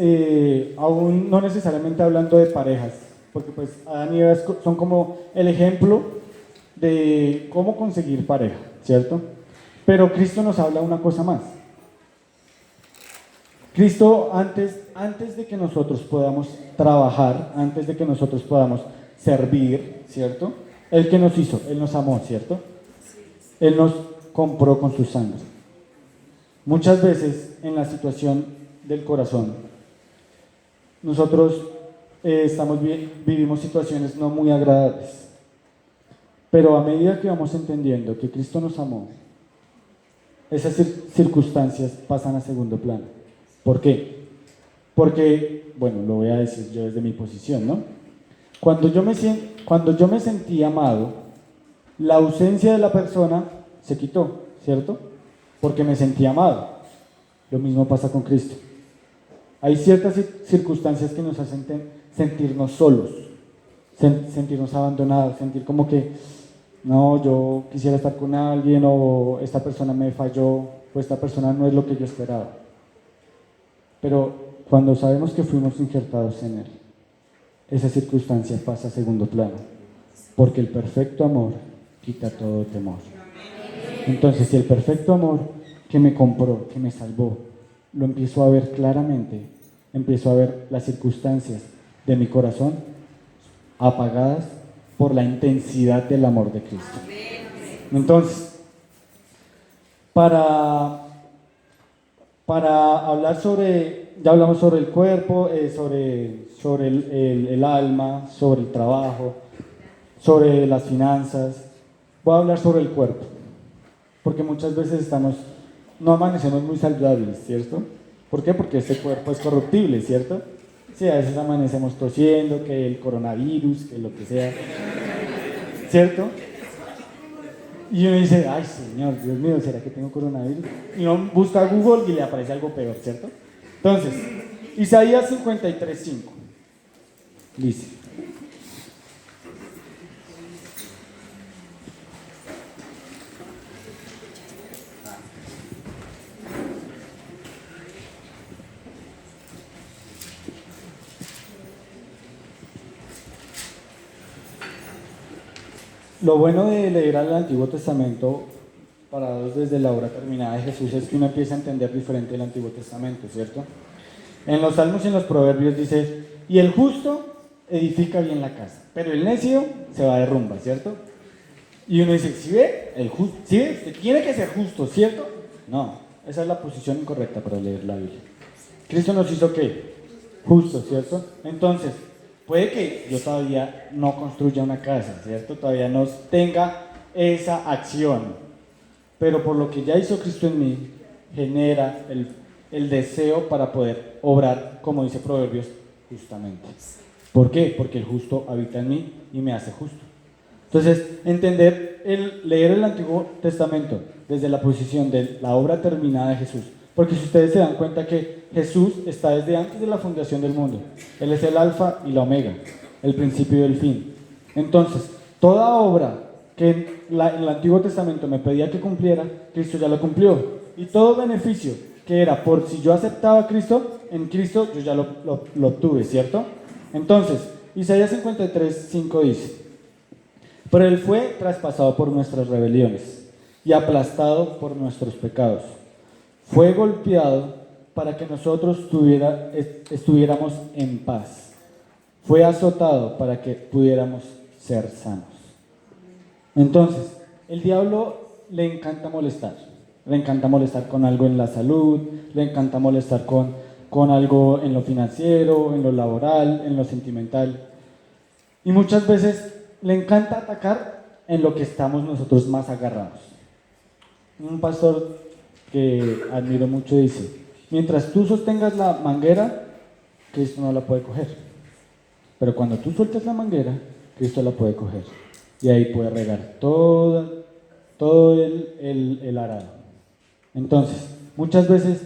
[SPEAKER 3] aún no necesariamente hablando de parejas, porque pues Adán y Eva son como el ejemplo de cómo conseguir pareja, ¿cierto? Pero Cristo nos habla una cosa más. Cristo, antes de que nosotros podamos trabajar, antes de que nosotros podamos servir, ¿cierto? Él que nos hizo, Él nos amó, ¿cierto? Él nos compró con su sangre. Muchas veces en la situación del corazón, nosotros vivimos situaciones no muy agradables, pero a medida que vamos entendiendo que Cristo nos amó, esas circunstancias pasan a segundo plano. ¿Por qué? Porque, bueno, lo voy a decir yo desde mi posición, ¿no? Cuando yo me sentí amado, la ausencia de la persona se quitó, ¿cierto? Porque me sentí amado. Lo mismo pasa con Cristo. Hay ciertas circunstancias que nos hacen sentirnos solos, sentirnos abandonados, sentir como que, no, yo quisiera estar con alguien, o esta persona me falló, o esta persona no es lo que yo esperaba. Pero cuando sabemos que fuimos injertados en Él, esa circunstancia pasa a segundo plano, porque el perfecto amor quita todo temor. Entonces, si el perfecto amor que me compró, que me salvó, lo empiezo a ver claramente, empiezo a ver las circunstancias de mi corazón apagadas por la intensidad del amor de Cristo. Entonces, para hablar ya hablamos sobre el cuerpo, sobre el alma, sobre el trabajo, sobre las finanzas. Voy a hablar sobre el cuerpo, porque muchas veces no amanecemos muy saludables, ¿cierto? ¿Por qué? Porque este cuerpo es corruptible, ¿cierto? Sí, a veces amanecemos tosiendo, que el coronavirus, que lo que sea, ¿cierto? Y uno dice, ay Señor, Dios mío, ¿será que tengo coronavirus? Y uno busca Google y le aparece algo peor, ¿cierto? Entonces, Isaías 53:5 dice: lo bueno de leer al Antiguo Testamento, parados desde la obra terminada de Jesús, es que uno empieza a entender diferente el Antiguo Testamento, ¿cierto? En los Salmos y en los Proverbios dice, y el justo edifica bien la casa, pero el necio se va de rumba, ¿cierto? Y uno dice, ¿sí ve? ¿Sí ve? Tiene que ser justo, ¿cierto? No, esa es la posición incorrecta para leer la Biblia. Cristo nos hizo ¿qué? Justo, ¿cierto? Entonces, puede que yo todavía no construya una casa, ¿cierto? Todavía no tenga esa acción, pero por lo que ya hizo Cristo en mí, genera el deseo para poder obrar, como dice Proverbios, justamente. ¿Por qué? Porque el justo habita en mí y me hace justo. Entonces, leer el Antiguo Testamento desde la posición de la obra terminada de Jesús, porque si ustedes se dan cuenta que Jesús está desde antes de la fundación del mundo. Él es el alfa y la omega, el principio y el fin. Entonces, toda obra que el Antiguo Testamento me pedía que cumpliera, Cristo ya lo cumplió. Y todo beneficio que era por si yo aceptaba a Cristo, en Cristo yo ya lo obtuve, ¿cierto? Entonces, Isaías 53, 5 dice: pero Él fue traspasado por nuestras rebeliones y aplastado por nuestros pecados. Fue golpeado para que nosotros estuviéramos en paz. Fue azotado para que pudiéramos ser sanos. Entonces, el diablo le encanta molestar. Le encanta molestar con algo en la salud, le encanta molestar con algo en lo financiero, en lo laboral, en lo sentimental. Y muchas veces le encanta atacar en lo que estamos nosotros más agarrados. Un pastor que admiro mucho dice: mientras tú sostengas la manguera, Cristo no la puede coger. Pero cuando tú sueltas la manguera, Cristo la puede coger. Y ahí puede regar todo el arado. Entonces, muchas veces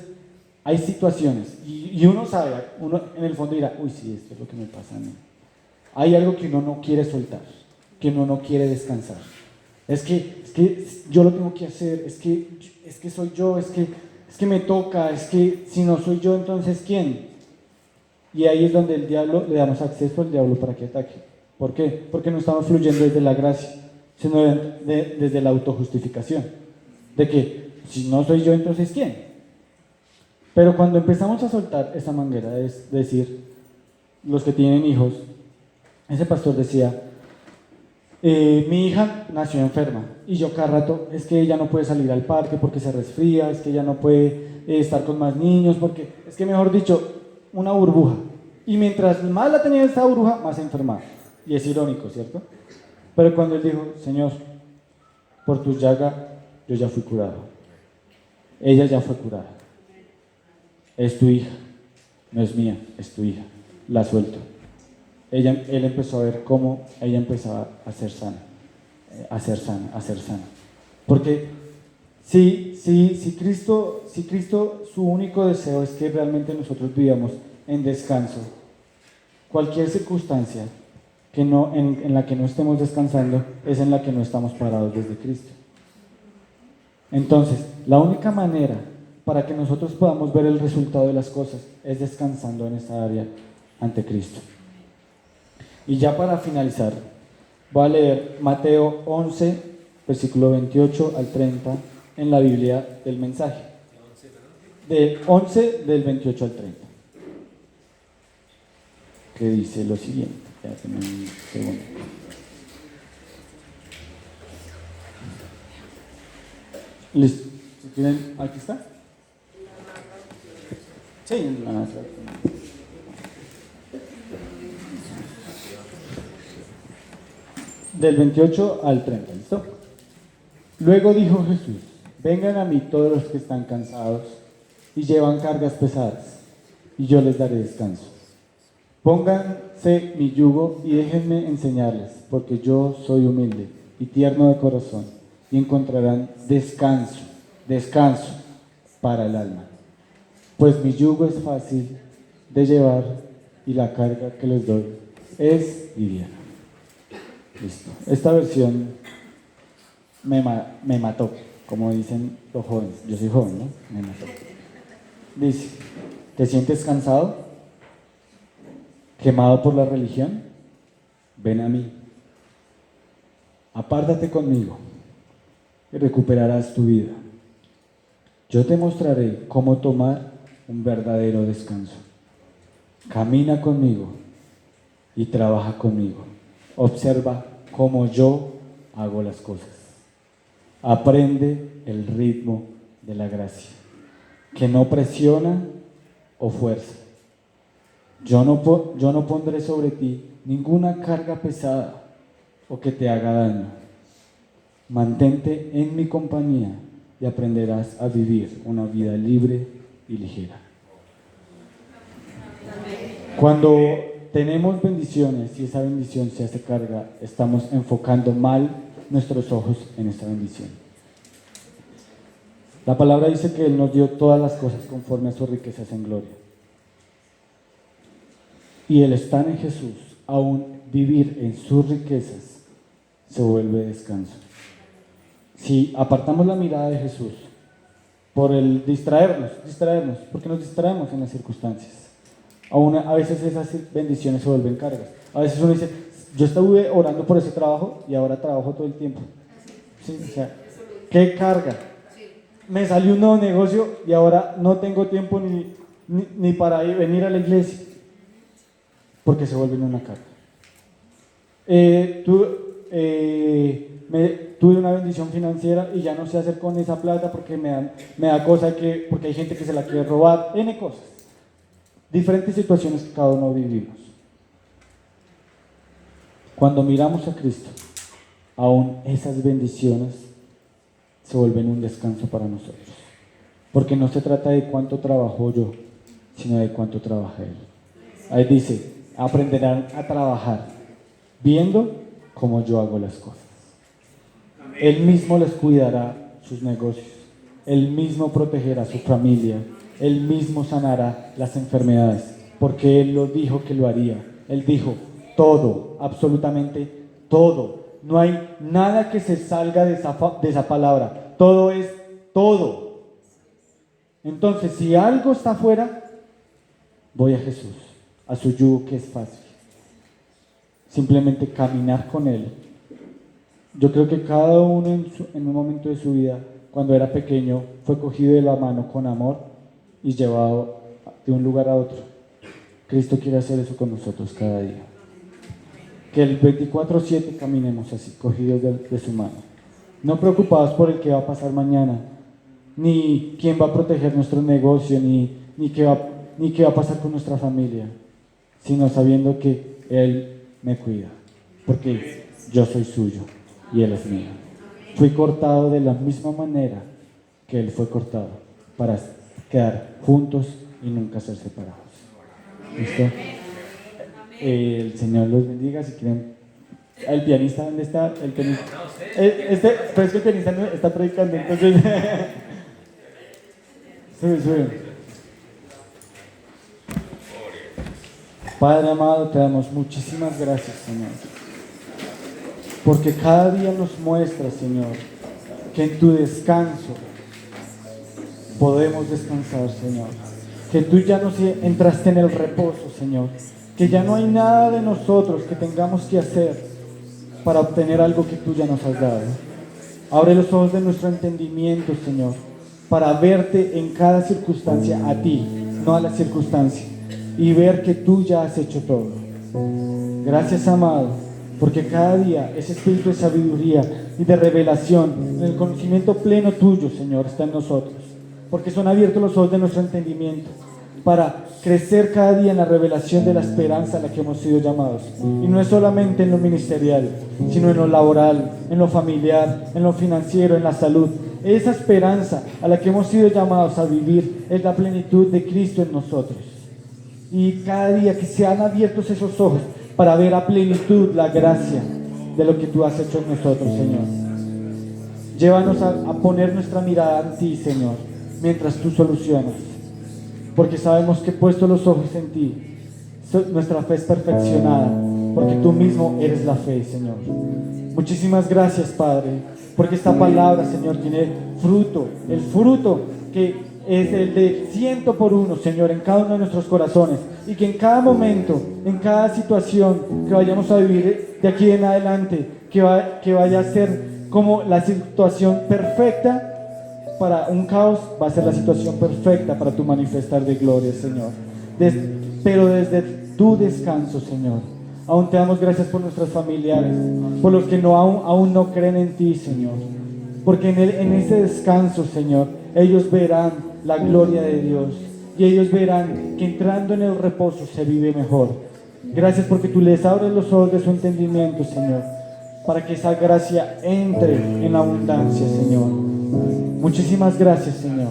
[SPEAKER 3] hay situaciones, y uno sabe, uno en el fondo dirá: uy, sí, esto es lo que me pasa a mí. Hay algo que uno no quiere soltar, que uno no quiere descansar. Es que yo lo tengo que hacer, es que soy yo, es que me toca, es que si no soy yo, entonces ¿quién? Y ahí es donde le damos acceso al diablo para que ataque. ¿Por qué? Porque no estamos fluyendo desde la gracia, sino desde la autojustificación. De que si no soy yo, entonces ¿quién? Pero cuando empezamos a soltar esa manguera, es decir, los que tienen hijos, ese pastor decía: mi hija nació enferma y yo cada rato, es que ella no puede salir al parque porque se resfría, es que ella no puede estar con más niños porque, es que mejor dicho, una burbuja. Y mientras más la tenía esta burbuja, más se enfermaba. Y es irónico, ¿cierto? Pero cuando él dijo: Señor, por tu llaga yo ya fui curado. Ella ya fue curada. Es tu hija, no es mía, es tu hija. La suelto. Él empezó a ver cómo ella empezaba a ser sana, a ser sana. Porque si Cristo, su único deseo es que realmente nosotros vivamos en descanso, cualquier circunstancia en la que no estemos descansando es en la que no estamos parados desde Cristo. Entonces, la única manera para que nosotros podamos ver el resultado de las cosas es descansando en esta área ante Cristo. Y ya para finalizar, voy a leer Mateo 11, versículo 28 al 30 en la Biblia del mensaje. Del 11 del 28 al 30. Que dice lo siguiente. Espérame un segundo. Listo. Si quieren, aquí está. Sí, en la masa. Del 28 al 30, ¿listo? Luego dijo Jesús: vengan a mí todos los que están cansados y llevan cargas pesadas, y yo les daré descanso. Pónganse mi yugo y déjenme enseñarles, porque yo soy humilde y tierno de corazón, y encontrarán descanso para el alma. Pues mi yugo es fácil de llevar y la carga que les doy es liviana. Listo. Esta versión me mató, como dicen los jóvenes. Yo soy joven, ¿no? Me mató. Dice: ¿te sientes cansado? ¿Quemado por la religión? Ven a mí. Apártate conmigo y recuperarás tu vida. Yo te mostraré cómo tomar un verdadero descanso. Camina conmigo y trabaja conmigo. Observa cómo yo hago las cosas. Aprende el ritmo de la gracia, que no presiona o fuerza. Yo no pondré sobre ti ninguna carga pesada o que te haga daño. Mantente en mi compañía y aprenderás a vivir una vida libre y ligera. Cuando tenemos bendiciones y esa bendición se hace carga, estamos enfocando mal nuestros ojos en esta bendición. La palabra dice que Él nos dio todas las cosas conforme a sus riquezas en gloria. Y el estar en Jesús, aún vivir en sus riquezas, se vuelve descanso. Si apartamos la mirada de Jesús por el distraernos, porque nos distraemos en las circunstancias. Aún a veces esas bendiciones se vuelven cargas. A veces uno dice, yo estuve orando por ese trabajo y ahora trabajo todo el tiempo. Sí, o sea, qué carga. Me salió un nuevo negocio y ahora no tengo tiempo ni para venir a la iglesia, porque se vuelven una carga. Tuve una bendición financiera y ya no sé hacer con esa plata porque me da cosa porque hay gente que se la quiere robar, N cosas. Diferentes situaciones que cada uno vivimos. Cuando miramos a Cristo, aún esas bendiciones se vuelven un descanso para nosotros. Porque no se trata de cuánto trabajó yo, sino de cuánto trabaja Él. Ahí dice, aprenderán a trabajar viendo cómo yo hago las cosas. Él mismo les cuidará sus negocios. Él mismo protegerá su familia. Él mismo sanará las enfermedades, porque Él lo dijo que lo haría. Él dijo, todo, absolutamente todo. No hay nada que se salga de esa palabra. Todo es todo. Entonces, si algo está afuera, voy a Jesús, a su yugo que es fácil. Simplemente caminar con Él. Yo creo que cada uno en un momento de su vida, cuando era pequeño, fue cogido de la mano con amor y llevado de un lugar a otro. Cristo quiere hacer eso con nosotros cada día. Que el 24/7 caminemos así, cogidos de su mano. No preocupados por el que va a pasar mañana, ni quién va a proteger nuestro negocio, ni qué va a pasar con nuestra familia, sino sabiendo que Él me cuida, porque yo soy suyo y Él es mío. Fui cortado de la misma manera que Él fue cortado, para quedar juntos y nunca ser separados. ¿Listo? El Señor los bendiga. Si quieren, el pianista, ¿dónde está? El pianista. Pero es que el pianista no está predicando, entonces sube. Padre amado, te damos muchísimas gracias, Señor, porque cada día nos muestras, Señor, que en tu descanso podemos descansar, Señor, que tú ya nos entraste en el reposo, Señor, que ya no hay nada de nosotros que tengamos que hacer para obtener algo que tú ya nos has dado. Abre los ojos de nuestro entendimiento, Señor, para verte en cada circunstancia a ti, no a la circunstancia, y ver que tú ya has hecho todo. Gracias, amado, porque cada día ese espíritu de sabiduría y de revelación, en el conocimiento pleno tuyo, Señor, está en nosotros, porque son abiertos los ojos de nuestro entendimiento para crecer cada día en la revelación de la esperanza a la que hemos sido llamados. Y no es solamente en lo ministerial, sino en lo laboral, en lo familiar, en lo financiero, en la salud. Esa esperanza a la que hemos sido llamados a vivir es la plenitud de Cristo en nosotros. Y cada día que sean abiertos esos ojos para ver a plenitud la gracia de lo que tú has hecho en nosotros, Señor. Llévanos a poner nuestra mirada en ti, Señor, mientras tú solucionas, porque sabemos que puesto los ojos en ti, nuestra fe es perfeccionada, porque tú mismo eres la fe, Señor. Muchísimas gracias, Padre, porque esta palabra, Señor, tiene fruto, el fruto que es el de 100 por 1, Señor, en cada uno de nuestros corazones, y que en cada momento, en cada situación que vayamos a vivir de aquí en adelante, que vaya a ser como la situación perfecta para un caos, va a ser la situación perfecta para tu manifestar de gloria, Señor. Pero desde tu descanso, Señor, aún te damos gracias por nuestros familiares, por los que aún no creen en ti, Señor, porque en ese descanso, Señor, ellos verán la gloria de Dios y ellos verán que entrando en el reposo se vive mejor. Gracias porque tú les abres los ojos de su entendimiento, Señor, para que esa gracia entre en abundancia, Señor. Muchísimas gracias, Señor.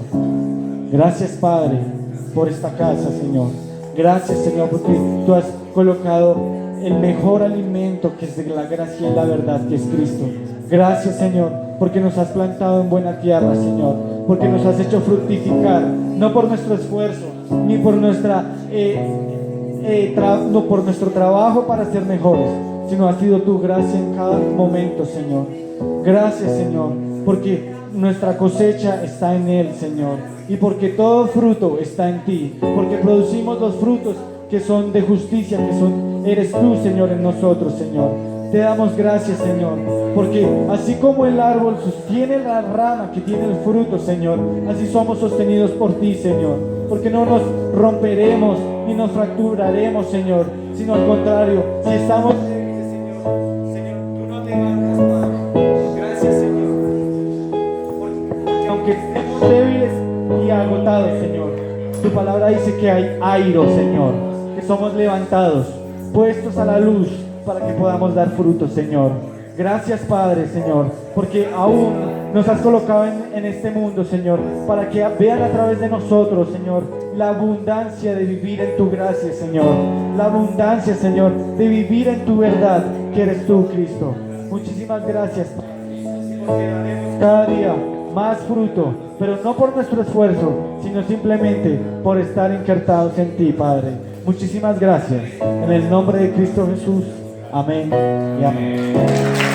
[SPEAKER 3] Gracias, Padre, por esta casa, Señor. Gracias, Señor, porque tú has colocado el mejor alimento, que es de la gracia y la verdad, que es Cristo. Gracias, Señor, porque nos has plantado en buena tierra, Señor, porque nos has hecho fructificar, no por nuestro esfuerzo, ni por no por nuestro trabajo para ser mejores, sino ha sido tu gracia en cada momento, Señor. Gracias, Señor, porque nuestra cosecha está en Él, Señor, y porque todo fruto está en ti, porque producimos los frutos que son de justicia, eres tú, Señor, en nosotros, Señor. Te damos gracias, Señor, porque así como el árbol sostiene la rama que tiene el fruto, Señor, así somos sostenidos por ti, Señor, porque no nos romperemos ni nos fracturaremos, Señor, sino al contrario, si estamos débiles, Señor, tú nos levantas, Padre. Gracias, Señor, porque aunque estemos débiles y agotados, Señor, tu palabra dice que hay airo, Señor, que somos levantados, puestos a la luz, para que podamos dar frutos, Señor. Gracias, Padre, Señor, porque aún nos has colocado en este mundo, Señor, para que vean a través de nosotros, Señor, la abundancia de vivir en tu gracia, Señor, la abundancia, Señor, de vivir en tu verdad, que eres tú, Cristo. Muchísimas gracias, Padre, porque daremos cada día más fruto, pero no por nuestro esfuerzo, sino simplemente por estar injertados en ti, Padre. Muchísimas gracias. En el nombre de Cristo Jesús. Amén y amén.